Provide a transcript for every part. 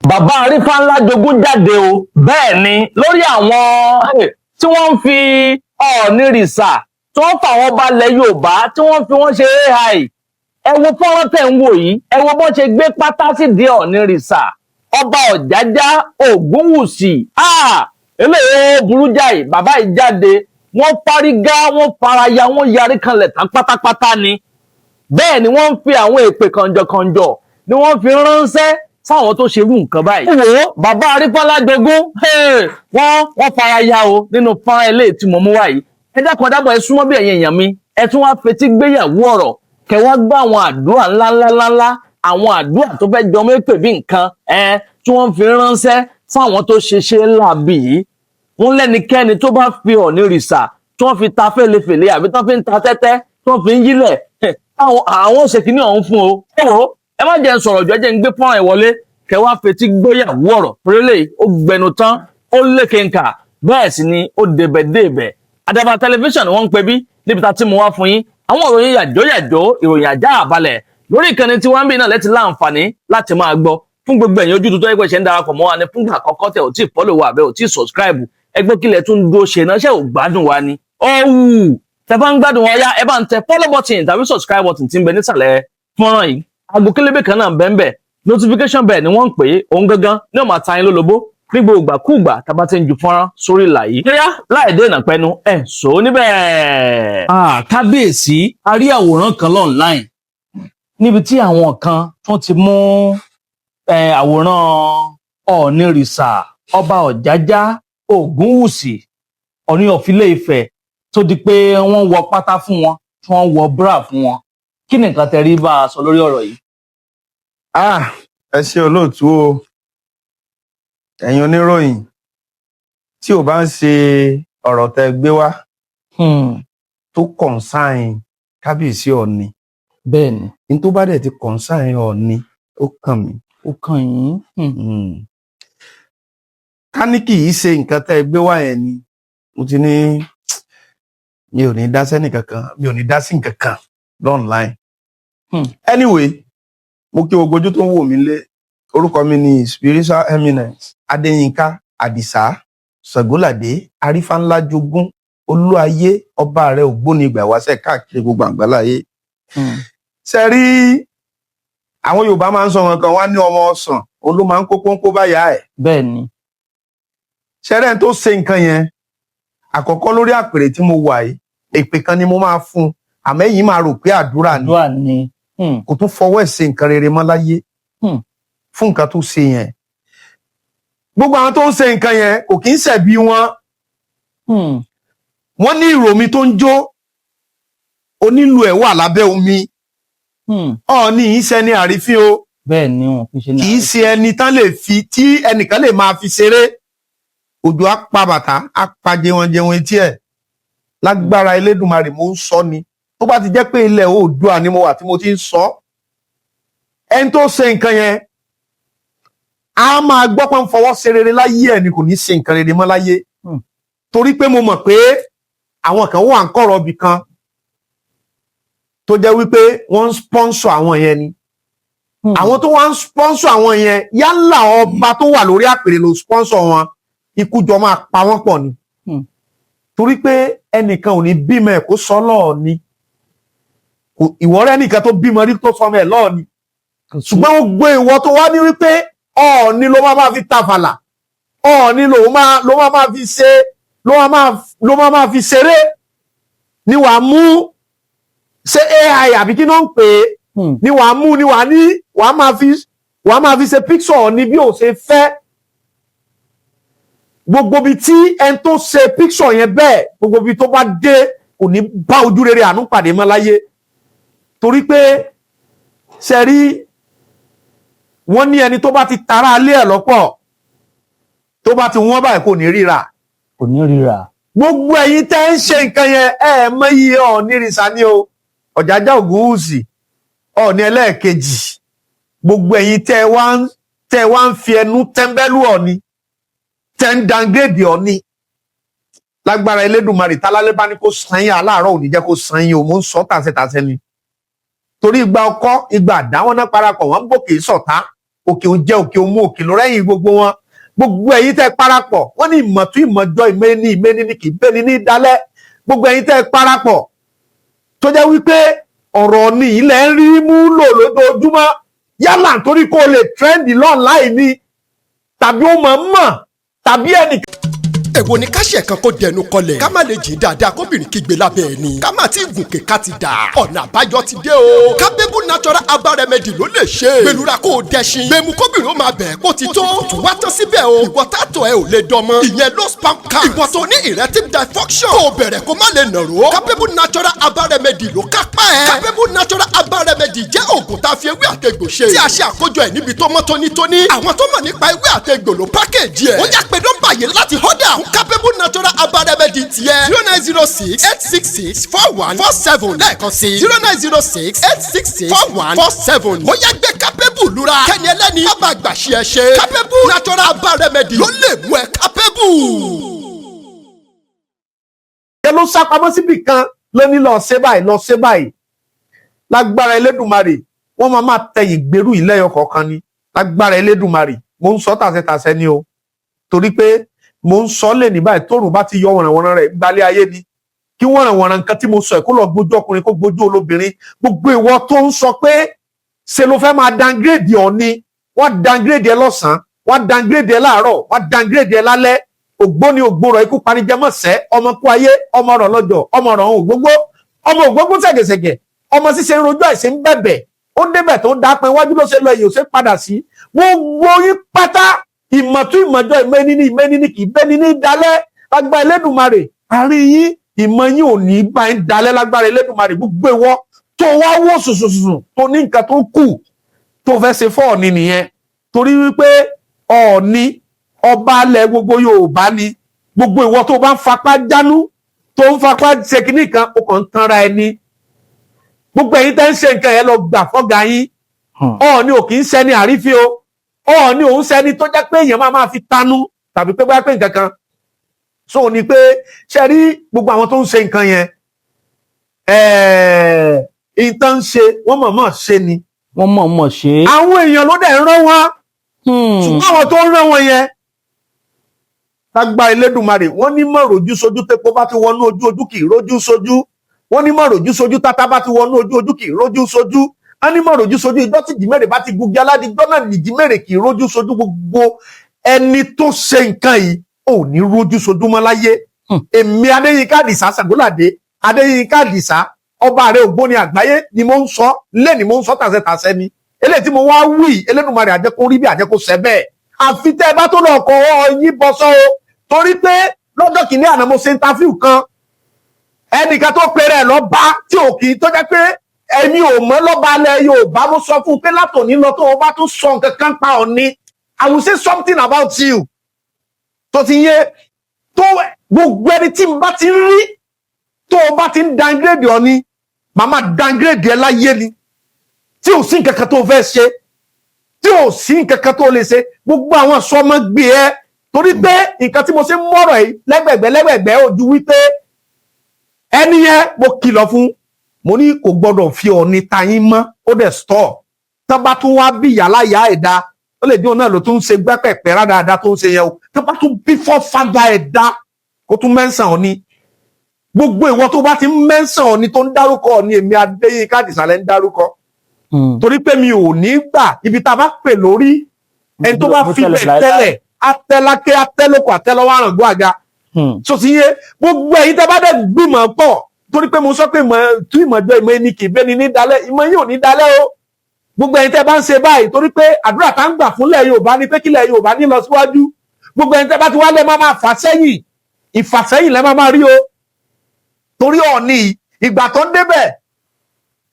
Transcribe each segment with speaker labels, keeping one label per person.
Speaker 1: bàbá Arífánlá jogún jáde o, bẹ́ẹ̀ ni lórí àwọn tí wọ́n ń fi Ọ̀ọ̀nìrìṣà tí wọ́n fà wọ́n balẹ̀ Yorùbá tí wọ́n fi wọ́n ṣe AI. Ẹ wo fọ́nrán tẹ̀ ń wò yìí, ẹ wo bọ́n ṣe gbé pátá sídìí Ọ̀ọ̀nìrìṣà ọba Ọ̀jájá Ògúnwùsì. Eléyìí burú jáì, bàbá yìí jáde wọ́n fárígá, wọ́n faraya, wọ́n yarí kanlẹ̀ tán pátápátá ni. Bẹ́ẹ̀ ni wọ́n ń fi àwọn èpè kànjọ̀kànjọ̀ ni wọ́n fi ránṣẹ́ sáwọn tó ṣerú nǹkan báyìí. Wò ó, bàbá Arífánlá jogún wọ́n faraya o nínú fọ́nrán eléyìí tí mo mú wá yìí. Ẹ dákun dábọ̀ ẹ súnmọ́ bí ẹ̀yin èèyàn mi, ẹ tún wá fetí gbéyàwó ọ̀rọ̀ kẹ wá gbọ́ àwọn àdúrà ńláńláńlá, àwọn àdúrà tó fẹ́ jọ mépè bí nǹkan tí wọ́n fi ránṣẹ́ sáwọn tó ṣeṣe láàbì yìí. Wọ́n lẹ́nikẹ́ni tó bá fi Ọ̀ọ̀nìrìṣà tí wọ́n fi ta fèlèfèlè àbí tí wọ́n fi ń ta tẹ́tẹ́ tí wọ́n fi ń yílẹ̀ àwọn òṣèkíní ọ̀hún fún o. Ẹ má jẹ́ ń sọ̀rọ̀ jọ, ẹ jẹ́ ń gbé fọ́nrán ìwọlé kẹ wá fetí gbéyàwó ọ̀rọ̀ pérélé ó gbẹnu tán ó lékenkà bẹ́ẹ̀ sì ni ó débẹ̀débẹ̀. Àdàbà tẹlifíṣàn ni wọ́n ń pè bí níbi tá tí mo wá fún yín àwọn ìròyìn yàjóyàjó, ìròyìn àjá àbalẹ̀ lórí ìkànnì tí wọ́n ń bí náà lẹ́tí láǹfààní láti máa gbọ́. Fún gbogbo ẹ̀yin ojú tuntun ẹgbẹ́ ṣe ń darapọ̀ mọ́ wa ní fúngbà àkọ́kọ́ tẹ̀ ò tí ì follow wa àbẹ́ ò tí ì subscribe, ẹgbẹ́ kílẹ̀ tún dúró ṣe náà ṣe ò gbádùn wa ni. Tẹ bá ń gbádùn wa yá ẹ bá ń tẹ follow button tàbí subscribe button tí ń bẹ nísàlẹ̀ fọ́nrán yìí. Aago kélébé kan náà bẹ́ẹ̀ notification bell ni wọ́n ń pè é, òun gangan ní ó máa ta yín lólobó ní gbogbo ìgbàkúùgbà tá a bá ti ń ju fọ́nrán sórí ìlà yìí. Kíá láì dé ìnà pẹnu ẹ̀ sọ níbẹ̀. Kábíyèsí, a rí àwòrán kan online níbi tí àwọn kan tún ti mú àwòrán Ọ̀ọ̀nìrìṣà ọba Ọ̀jájá Ògúnwùsì Ọọ̀ni of Ilé-Ifẹ̀ tó di pé wọ́n wọ pátá fún wọn tí wọ́n wọ bra fún wọn. Kí ni nǹkan tẹ́ rí bá a sọ lórí ọ̀rọ̀ yìí?
Speaker 2: Ẹ ṣe olóòtú o, ẹ̀yin oníròyìn, tí ò bá ń ṣe ọ̀rọ̀ tẹ́ gbé wá tó kọ̀ǹsáìn kábíyèsí Ọọ̀ni,
Speaker 1: bẹ́ẹ̀ni
Speaker 2: ní tó bá dẹ̀ ti kọ̀ǹsáìn Ọọ̀ni ó kàn mí.
Speaker 1: ó kàn yín.
Speaker 2: Ká ní kì í ṣe nǹkan tẹ́ gbé wá yẹn ni mo ti ní mi ò ní dá sẹ́nì kankan, mi ò ní dá sí nǹkan kan online. Anyway, mo kí gbogbo ojú tó ń wò mí lé, orúkọ mi ni Spiritual Eminence Adéyínká Àdìsá Ṣàngóládé Arífánlá jogún Olúayé ọba rẹ ògbóni ìgbà ìwáṣẹ̀ káàkiri gbogbo àgbáláyé. Ṣe rí àwọn Yorùbá máa ń sọ wọn kan wá ní ọmọ ọsàn òun ló máa ń kó pọ́npọ́ báyà ẹ̀.
Speaker 1: Bẹ́ẹ̀ ni.
Speaker 2: Ṣẹ́rẹ́ tó ṣe nǹkan yẹn àkọ́kọ́ lórí àpèrè tí mo wà yìí, èpè kan ni mo máa fún, àmẹ́yìn máa rò pé àdúrà ni. Kò tún fọwọ́ ẹ̀ ṣe nǹkan rere mọ́ láyé fún nǹkan tó ṣe yẹn. Gbogbo àwọn tó ń ṣe nǹkan yẹn kò kí ń ṣẹ̀bi wọn. Wọ́n ní ìròmí tó ń jó onílù ẹ̀ wà lábẹ́ omi. Ọọ̀ni yìí ṣe ní àrífín o.
Speaker 1: Bẹ́ẹ̀ ni wọn kì í ṣe ní àrífín.
Speaker 2: Kì í ṣe ẹni tán lè fi tí ẹnìkan lè máa fi ṣeré. Òjò á pa bàtà á pa jẹun etí ẹ̀. Lágbára Elédùmarè mo ń sọ ni. Tó bá ti jẹ́ pé ilẹ̀ Oòduà ni mo wà tí mo ti ń sọ, ẹni tó ṣe nǹkan yẹn a máa gbọ́ pé ń fọwọ́ ṣe rere láyé ẹ̀ ni kò ní ṣe nǹkan rere mọ́ láyé. Torí pé mo mọ̀ pé àwọn kan wà ń kọ̀rọ̀ ibì kan tó jẹ́ wípé wọ́n ń sponsor àwọn yẹn ni. Àwọn tó wá ń sponsor àwọn yẹn yálà ọba tó wà lórí àpèrè ló sponsor wọn, ikú jọ máa pa wọ́n pọ̀ ni. Torí pé ẹnìkan ò ní bímọ ẹ̀ kó sọ lọ́ọ̀ ni. Ìwọ rẹ nìkan tó bímọ rí tó sọmọ ẹ̀ lọ́ọ̀ ni. Ṣùgbọ́n ó gbé ìwọ tó wá ní wípé Ọọ̀ni ló máa fi tàfàlà, Ọọ̀ni ló máa fi ṣe ló máa fi ṣeré ni wàá mú ṣe AI àbí kí ló ń pè é ni wàá mú ni wàá máa fi ṣe picture ni bí ò ṣe fẹ́. Gbogbo bí tí ẹni tó ṣe picture yẹn bẹ́ẹ̀ gbogbo bí tó bá dé kò ní bá ojú rere àánú pàdé mọ́ láyé. Torí pé ṣe rí wọ́n ní ẹni tó bá ti tara alé ẹ̀ lọ́pọ̀ tó bá ti wọ́n báyìí kò ní ríra.
Speaker 1: Kò ní ríra.
Speaker 2: Gbogbo ẹ̀yin tẹ́ ń ṣe nǹkan yẹn mọ iye Ọọ̀nìrìṣà ni o, Ọ̀jájá Ògúnwùsì Ọọ̀ni ẹlẹ́ẹ̀kejì. Gbogbo ẹ̀yin tẹ́ wá ń fi ẹnu tẹ́ńbẹ́lú Ọọ̀ni tẹ́ ń downgrade Ọọ̀ni. Lágbára Elédùmarè tálálẹ́ bá ní kó san yín aláàárọ̀ ò ní jẹ́ kó san yín o, mo ń sọ tàṣẹtàṣẹ ni. Torí ìgbà ọkọ́ ìgbà àdáwọn náà parapọ̀ wọ́n bòkè sọ̀tá. òkè ò jẹ́ òkè ò mú òkè ló rẹ́yìn gbogbo wọn gbogbo ẹ̀yin tẹ́ parapọ̀ wọ́n ní ìmọ̀tún ìmọ̀jọ ìmẹ́ni ní kì í bẹ́ni ní dalẹ̀ gbogbo ẹ̀yin tẹ́ parapọ̀ tó jẹ́ wípé ọ̀rọ̀ ni ilẹ̀ ń rí mú lò lójoojúmọ́ yálà nítorí kó lè trend online ni tàbí ó mọ̀ tàbí ẹnìkan.
Speaker 3: èwo ni ká ṣe kan kó dẹnu kọlẹ̀ ká má lè jí dáadáa kóbìnrin kígbe lábẹ́ ẹni ká má ti gùnkè ká ti dà ọ̀nà àbáyọ ti dé o Capable natural herbal remedy ló lè ṣe gbẹlura kó o dẹṣin gbẹmu kóbìnrin ó máa bẹ̀ kó ti tó tún wá tán síbẹ̀ o ìwọ tààtọ̀ ẹ ò lè dánmọ́ ìyẹn low sperm count ìwọ tó ní erectile dysfunction kó o bẹ̀rẹ̀ kó má lè nàró Capable natural herbal remedy ló kápá ẹ̀ Capable natural herbal remedy jẹ́ oògùn tá a fi ewé àtegbò ṣe tí a ṣe àkójọ ẹ̀ níbi tó mọ́ tónítóní àwọn tó mọ̀ nípa ewé àtegbò ló pákéjì ẹ̀ ó yá pé nọ́mbà yìí láti họ́dà Capable natural herbal remedy tiẹ̀ 0906-866-4147 lẹ́ẹ̀kan sí 0906-866-4147 ó yá gbé Capable lura kẹ́ni ẹlẹ́ni bàbá àgbàṣe ẹ̀ ṣe Capable natural herbal remedy ló lè mú ẹ Capable.
Speaker 2: ẹ ló sápamọ́ síbì kan lóní lọ ṣe báyìí lágbára Elédùmarè wọ́n máa tẹ̀yìn gbèrú ìlẹ́yọ kọ̀ọ̀kan ni lágbára Elédùmarè mo ń sọ tàṣẹtàṣẹ ni o torí pé mo ń sọ lè ní báyìí tóòrùn bá ti yọ wọ̀nrànwọ̀nràn rẹ̀ gbalẹ̀ ayé ni kí wọ̀nrànwọ̀nràn nǹkan tí mo sọ ẹ̀ kó lọ gbójú ọkùnrin kó gbójú olóbìnrin gbogbo ìwọ tó ń sọ pé ṣe ló fẹ́ máa downgrade ọ̀ni wọ́n downgrade ẹ lọ́sàn-án wọ́n downgrade ẹ láàárọ̀ wọ́n downgrade ẹ lálẹ́ ògbóni ògbóró ikú panijẹmọ́sẹ́ ọmọ kú ayé ọmọ ọ̀rọ̀ lọ́jọ́ ọmọ ọ̀rọ̀ ògbógbó ọmọ ògbógbó ṣẹ̀gẹ̀ṣẹ̀gẹ̀ ọmọ ṣíṣe ń rojọ́ àìsí ń bẹ̀bẹ̀ ó débẹ̀ tó dápẹ́ iwájú ló ṣe lọ èyí ò ṣe padà sí gbogbo yín pátá ìmọ̀tún ìmọ̀jọ ìmẹ́ni kì í bẹ́ni ní dalẹ̀ lágbára Elédùmarè àárín yín ìmọ̀ yín ò ní bá ń dalẹ̀ lágbára Elédùmarè gbogbo ìwọ tó wá wò sùsùsùsù tó ní nǹkan tó kù tó fẹ́ ṣe fọ́ Ọ̀ọ̀ni nìyẹn torí wípé Ọ̀ọ̀ni ọba alẹ̀ gbogbo Yorùbá ni gbogbo ìwọ tó bá ń fapá jánú tó ń fapá ṣe kinní kan ó kàn ń tanra ẹni gbogbo ẹ̀yin tẹ́ ń ṣe nǹkan yẹn lọ gbà fọ́gà yín Ọ̀ọ̀ni ò kì í ṣẹni àrífín o Ọ̀ọ̀ni òun ṣẹni tó jẹ́ pé èèyàn máa fi tanú tàbí pé bá pé nǹkan kan so ni pé ṣe rí gbogbo àwọn tó ń ṣe nǹkan yẹn ìtàn ń ṣe wọ́n mọ̀ọ́mọ̀ ṣe ni
Speaker 1: wọ́n mọ̀ọ́mọ̀ ṣe
Speaker 2: àwọn èèyàn ló dẹ̀ ń rán wọn ṣùgbọ́n àwọn tó ń rán wọn yẹn lágbára Elédùmarè wọ́n ní mọ̀ rojú sójú tẹ́pọ̀ bá ti wọnú ojú kì í rójú sójú wọ́n ní mọ̀ rojú sójú tátá bá ti wọnú ojú kì í rójú sójú wọ́n ní mọ̀ rojú sójú ìjọ́ tí jìmẹ̀rẹ̀ bá ti gugi aládìjọ́ náà ní jìmẹ̀rẹ̀ kì í rójú sójú gbogbo ẹni tó ṣe nǹkan yìí ò ní rójú sójú mọ́ láyé èmi Adéyínká Àdìsá Ṣàngóládé Adéyínká Àdìsá ọba àrẹ ògbóni àgbáyé ni mo ń sọ lẹ́ni mo ń sọ tàṣẹtàṣẹ ni eléyìí tí mo wá wí Elédùmarè àjẹkó rí bí àjẹkó ṣẹ bẹ́ẹ̀ àfi tẹ́ ẹ bá tó lọ kọ yín bọ́ sọ́ o torí pé lọ́jọ́ kìíní àná mo ṣe interview kan ẹnìkan tó pèrè ẹ̀ lọ bá tí ò kì í tó jẹ́ pé ẹ̀mí ò mọ́ lọ́ba alẹ́ Yorùbá mo sọ fún un pé látòní lọ tó o bá tún sọ nǹkan kan pa Ọ̀ọ̀ni I will say something about you tó ti yé tó gbogbo ẹni tí n bá ti rí tó o bá ti ń downgrade Ọ̀ọ̀ni màmá downgrade ẹ láyé ni tí ò sí nǹkan kan tó fẹ́ ṣe tí ò sí nǹkan kan tó lè ṣe gbogbo àwọn sọmọ gbé ẹ torí pé nǹkan tí mo ṣe ń mọ̀rọ̀ yìí lẹ́gbẹ̀gbẹ́ ojú wípé ẹni yẹn mo kìlọ̀ fún mo ní kò gbọdọ̀ fi Ọ̀ọ̀ni tayín mọ́ ó dẹ̀ stọ̀ tó bá tún wá bí yàrá yá ẹ̀dá ó lè dín òun náà ló tún ń ṣe gbẹ́pẹ̀pẹ́ rádáadáa tó ń ṣe yẹn o tó bá tún bí fọ́fádà ẹ̀dá kó tún mẹ́sàn Ọ̀ọ̀ni gbogbo ìwọ tó bá ti ń mẹ́sàn Ọ̀ọ̀ni tó ń dárúkọ Ọ̀ọ̀ni èmi Adéyínká Àdìsá lẹ́ ń dárúkọ torí pé mi ò ní gbà ibi tá a bá pè lórí ẹni tó bá fi bẹ̀ tẹ́lẹ̀ atẹ́lákẹ́ atẹ́lókò atẹ́lọ́wọ́ àràǹgbọ́ àga so ti yé gbogbo ẹ̀yin tẹ́ bá dẹ̀ gbìmọ̀ pọ̀ torí pé mo sọ pé tú ìmọ̀jọ ìmọ̀ ẹni kì í bẹ́ni ní dalẹ̀ ìmọ̀ yìí ò ní dalẹ̀ o gbogbo ẹ̀yin tẹ́ bá ń ṣe báyìí torí pé àdúrà tá ń gbà fúnlẹ̀ Yorùbá ni pé kílẹ̀ Yorùbá ní lọ síwájú gbogbo ẹ̀yin tẹ́ bá ti wá lẹ́ máa fà sẹ́yìn ìfàsẹ́yìn lẹ́ máa rí o torí Ọ̀ọ̀ni ìgbà tó ń débẹ̀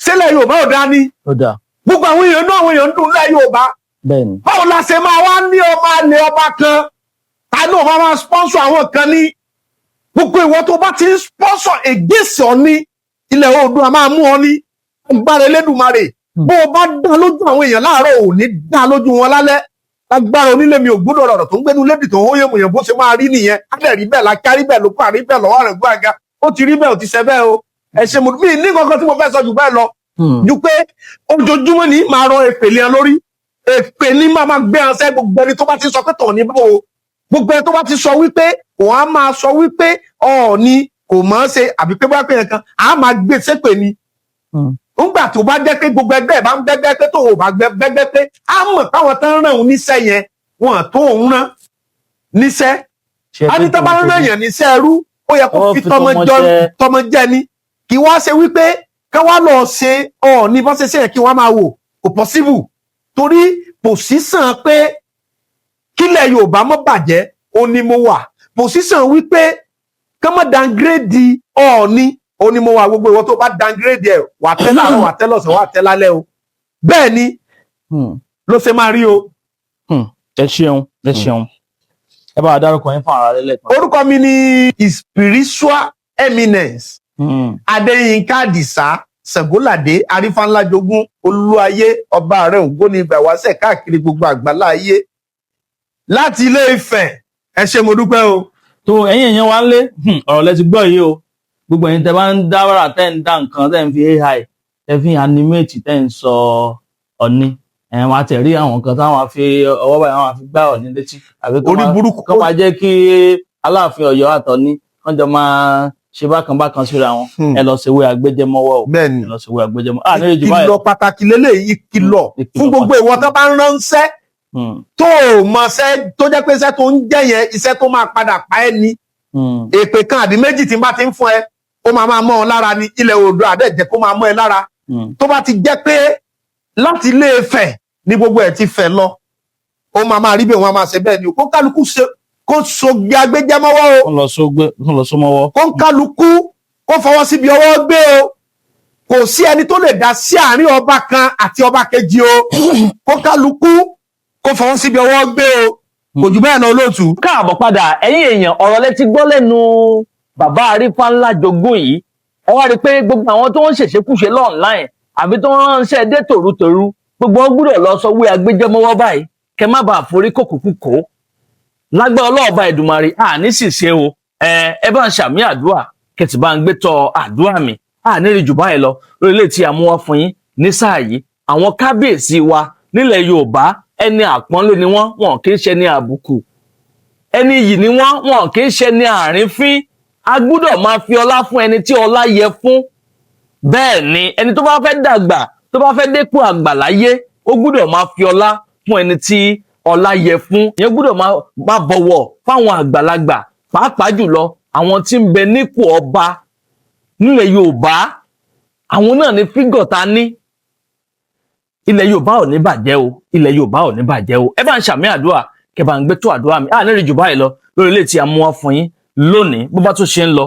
Speaker 2: sílẹ̀ Yorùbá ò dání gbogbo àwọn èèyàn náà àwọn èèyàn ń dùn lẹ́ Yorùbá báwo la ṣe máa wá ní ọmọ alẹ́ ọba kan tàbí ọba máa sponsor àwọn kan ní gbogbo ìwọ tó bá ti ń sponsor ègèsì Ọ̀ọ̀ni ilẹ̀ Oòduà máa mú ọ ní agbára Elédùmarè bó o bá dá lójú àwọn èèyàn láàárọ̀ ò ní dá lójú wọn lálẹ́ agbára onílé mi ò gbọ́dọ̀ rọ̀rọ̀ tó ń gbénu lédì tó ń hóyè mòyàn bó ṣe máa rí nìyẹn á dẹ̀ rí bẹ́ẹ̀ la kárí bẹ́ẹ̀ ló pa rí bẹ́ẹ̀ lọ́wọ́ rẹ̀ gbọ́ àga ó ti rí bẹ́ẹ̀ ó ti ṣe bẹ́ẹ̀ o ẹ ṣe mo bí ní kankan tí mo fẹ́ sọ jù bẹ́ẹ̀ lọ ju pé ojoojúmọ́ ní máa rọ èpèlé lórí èpè ní máa gbé ọ̀sẹ̀ gbogbo ẹni tó bá ti sọ pé tọ̀ ní bò ó gbogbo ẹni tó bá ti sọ wípé òun á máa sọ wípé Ọọ̀ni kò mọ̀ ọ́ ṣe àbí pé bá pè yẹn kan á máa gbé sépè ni nígbà tó bá jẹ́ pé gbogbo ẹgbẹ́ ẹ̀ bá ń gbẹ́gbẹ́ pé tó o bá gbẹ́gbẹ́ pé á mọ̀ káwọn tán ràn òun níṣẹ́ yẹn wọn tó òun rán níṣẹ́ á ní tó bá rán yàn níṣẹ́ ẹrú ó yẹ kó fi tọmọ jẹ ni kí wá ṣe wípé ká wá lọ ṣe Ọọ̀ni bọ́n ṣe yẹn kí wọ́n máa wò kò possible torí pòsíṣàn pé kílẹ̀ Yorùbá mọ́ bàjẹ́ ó ní mo wà pòsíṣàn wípé ká má downgrade Ọọ̀ni ó ní mo wà gbogbo ìwọ tó bá downgrade ẹ̀ wà tẹ́ láàárọ̀ wà tẹ́ lọ́sàn wà tẹ́ lálẹ́ o bẹ́ẹ̀ ni ló ṣe máa rí o.
Speaker 1: ẹ ṣeun ẹ bá wa dárúkọ yín fún ara lẹ́lẹ́kan.
Speaker 2: orúkọ mi ni spiritual eminence Adéyínká Àdìsá Ṣàngóládé Arífánlájogún Olúayé ọba ààrẹ ògbóni ìbẹ̀wàsẹ̀ káàkiri gbogbo àgbálá ayé láti Ilé Ifẹ̀ ẹ ṣé mo dúpẹ́ o.
Speaker 1: tó ẹ̀yin èèyàn wa ń lé ọ̀rọ̀ lẹ ti gbọ́ yìí o gbogbo ẹ̀yin tẹ́ bá ń dá wàrà tẹ́ ń dá nǹkan tẹ́ ń fi AI tẹ́ fi animate tẹ́ ń sọ Ọọ̀ni wọn àti rí àwọn kan táwọn fi ọwọ́ báyìí wọn fi gbá Ọọ̀ni létí àbí
Speaker 2: orí burúkú
Speaker 1: kó máa jẹ́ kí Aláàfin Ọ̀yọ́ àtọ̀ni wọ́n jọ máa ṣe bákan síra wọn ẹ lọ ṣèwé agbẹjẹmọwọ o
Speaker 2: bẹ́ẹ̀ni
Speaker 1: ẹ lọ ṣèwé agbẹjẹmọwọ ní ìjùmọ ẹ
Speaker 2: ìkìlọ̀ pàtàkì lélẹyìí ìkìlọ̀ fún gbogbo ìwọ tó bá ń ránṣẹ́ tó mọṣẹ́ tó jẹ́ pé iṣẹ́ tó ń jẹ́ yẹn iṣẹ́ tó máa padà pa ẹ́ ni èpè kan àbí méjì tí n bá ti ń fún ẹ ó máa mọ́ ọ lára ní ilẹ̀ Oòduà àdẹ́jẹ́ kó máa mọ́ ẹ lára tó bá ti jẹ́ pé láti Ilé Ifẹ̀ ní gbogbo ẹ̀ ti fẹ̀ lọ ó máa rí bẹ́ẹ̀ wọ́n máa ṣe bẹ́ẹ̀ ni kó kálukú ṣe kó soge agbẹjẹmọwọ o
Speaker 1: kó lọ sọmọwọ
Speaker 2: kó kálukú kó fọwọ́ síbi ọwọ́ gbé o kò sí ẹni tó lè dá sí àárín ọba kan àti ọba kejì o kó kálukú kó fọwọ́ síbi ọwọ́ gbé o kò jù bẹ́ẹ̀ lọ olóòtú.
Speaker 1: káàbọ̀ padà ẹ̀yin èèyàn ọ̀rọ̀ lẹ ti gbọ́ lẹ́nu bàbá Arífánlájogún yìí ẹ wá rí i pé gbogbo àwọn tó ń ṣèṣekúṣe lọ́ọ̀nláìn àbí tó ń ránṣẹ́ dé tòrutòru gbogbo wọn gbúdọ̀ lọ sọ wí agbẹjẹmọwọ báyìí kẹ má bàa forí kòkòkò kó lágbára ọlọ́ọ̀ba Èdùmàrè àní sì ṣe o ẹ bá ń ṣàmì àdúrà kẹtì bá ń gbé tọ àdúrà mi àní rí jù báyìí lọ lórí ilé tí a mú wá fún yín ní sáà yìí àwọn kábíyèsí wa nílẹ̀ Yorùbá ẹni àpọ́nlé ni wọn kì í ṣe ní àbùkù ẹni yìí ni wọn kì í ṣe ní àrífín a gbúdọ̀ máa fi ọlá fún ẹni tí ọlá yẹ fún bẹ́ẹ̀ ni ẹni tó bá fẹ́ dàgbà tó bá fẹ́ dépò àgbà láyé ó gbúdọ̀ máa fi ọlá fún ẹni tí ọlá yẹ fún yẹn gbọ́dọ̀ máa bọ̀wọ̀ fáwọn àgbàlagbà pàápàá jùlọ àwọn tí ń bẹ nípò ọba nílẹ̀ Yorùbá àwọn náà ní fígọ̀ ta ní ilẹ̀ Yorùbá ò ní bàjẹ́ o ilẹ̀ Yorùbá ò ní bàjẹ́ o ẹ bá ń ṣàmì àdúrà kẹ bá ń gbé tó àdúrà mi àní jù báyìí lọ lórí ilé tí a mú wá fún yín lónìí bó bá tún ṣe ń lọ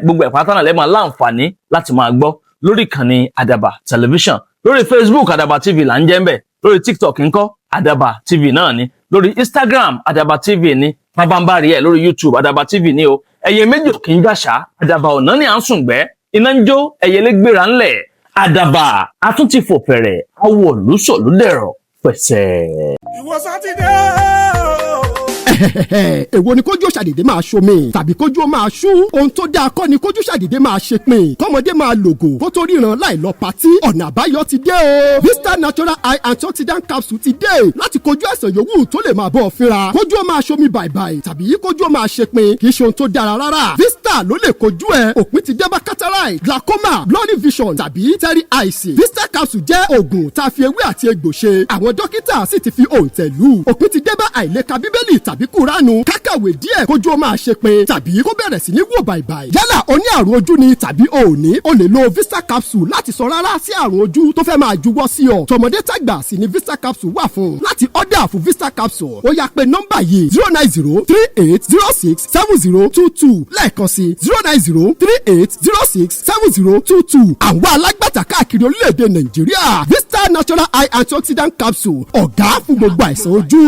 Speaker 1: gbogbo ẹ̀ pátá náà lẹ́ máa láǹfààní láti máa gbọ́ lórí ìkànnì Àdàbà tẹlifíṣàn lórí Facebook Àdàbà TV là ń jẹ́ ń bẹ̀ lórí TikTok ńkọ́ Àdàbà TV náà ni lórí Instagram Àdàbà TV ni pabambari ẹ lórí YouTube Àdàbà TV ni o ẹyẹ méjì kì í gbàṣà Àdàbà ọ̀nà ni à ń sùn gbẹ́ iná ń jó ẹyẹlé gbéra ńlẹ̀ Àdàbà atúntì fò fẹ̀rẹ̀ awọ lùsọ̀lùdẹ̀rọ̀ pẹ̀sẹ̀.
Speaker 4: ìwọ sátidé
Speaker 3: èwo ni kójú ṣàdédé máa ṣomi tàbí kójú ó máa ṣú ohun tó dáa kọ́ ni kójú ṣàdédé máa ṣe pin kọ́mọdé máa lògò kó tó ríran láì lọ patí ọ̀nà àbáyọ ti dé o Vista Natural Eye Antioxidant Capsule ti dé láti kojú àìsàn yòówù tó lè máa bọ́ ọ fínra kójú ó máa ṣomi bàìbàì tàbí kójú ó máa ṣe pin kì í ṣe ohun tó dára rárá Vista ló lè kojú ẹ òpin ti dé bá cataract glaucoma blurry vision tàbí terry eyes Vista capsule jẹ́ oògùn tá a fi ewé àti egbò ṣe àwọn dókítà sì ti fi òǹtẹ̀ lù òpin ti dé bá àìlèka bíbélì tàbí kúránù kákàwé díẹ̀ kójú ó máa ṣe pin tàbí kó bẹ̀rẹ̀ sí ní wò bàìbàì yálà o ní àrùn ojú ni tàbí o ò ní o lè lo Vista capsule láti sọ rárá sí àrùn ojú tó fẹ́ máa juwọ́ sí ọ tọmọdé tàgbà sì ni Vista capsule wà fún láti ọ̀dà fún Vista capsule ó yá pé nọ́mbà yìí 09038067022 lẹ́ẹ̀kan sí 09038067022 àwọn alágbàtà káàkiri orílẹ̀-èdè Nàìjíríà Vista Natural Eye Antioxidant Capsule ọ̀gá fún gbogbo àìsàn ojú.